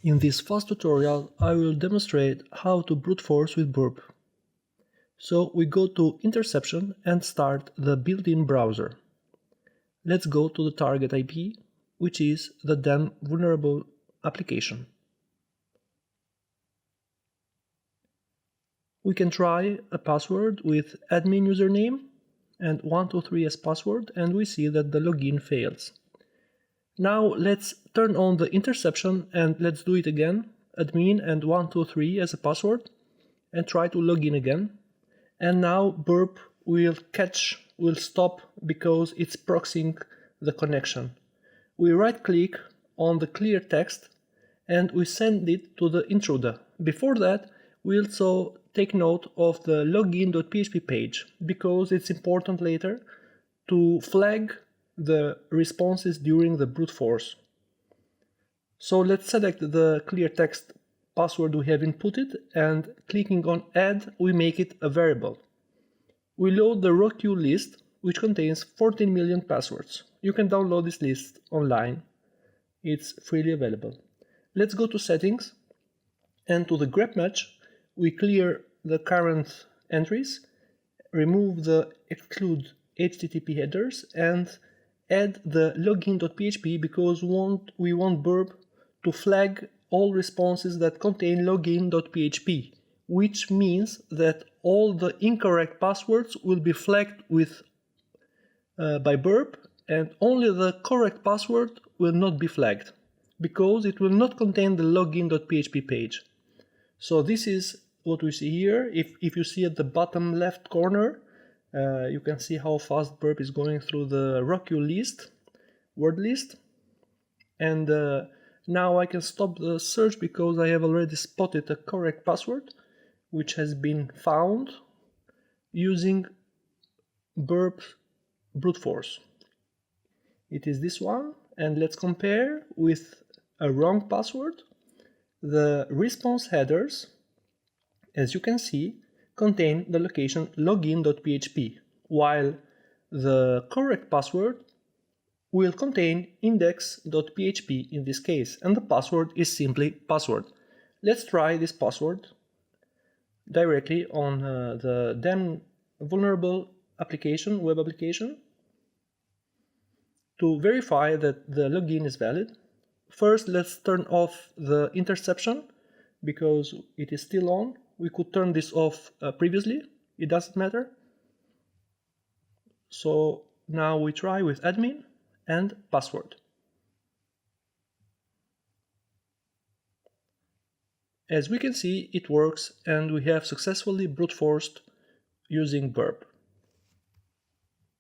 In this fast tutorial, I will demonstrate how to brute force with Burp. So we go to Interception and start the built-in browser. Let's go to the target IP, which is the then vulnerable application. We can try a password with admin username and 123 as password, and we see that the login fails. Now let's turn on the interception and let's do it again, admin and 123 as a password, and try to log in again. And now Burp will stop because it's proxying the connection. We right click on the clear text and we send it to the intruder. Before that, we also take note of the login.php page because it's important later to flag the responses during the brute force. So let's select the clear text password we have inputted, and clicking on add, we make it a variable. We load the raw queue list, which contains 14 million passwords. You can download this list online. It's freely available. Let's go to settings, and to the grep match, we clear the current entries, remove the exclude HTTP headers, and add the login.php because we want Burp to flag all responses that contain login.php, which means that all the incorrect passwords will be flagged by Burp, and only the correct password will not be flagged because it will not contain the login.php page. So this is what we see here. If you see at the bottom left corner, you can see how fast Burp is going through the raw queue list, word list. And now I can stop the search because I have already spotted a correct password, which has been found using Burp brute force. It is this one, and let's compare with a wrong password. The response headers, as you can see, contain the location login.php, while the correct password will contain index.php in this case, and the password is simply password. Let's try this password directly on the then vulnerable application, web application, to verify that the login is valid. First, let's turn off the interception because it is still on. We could turn this off previously, it doesn't matter. So now we try with admin and password. As we can see, it works and we have successfully brute forced using Burp.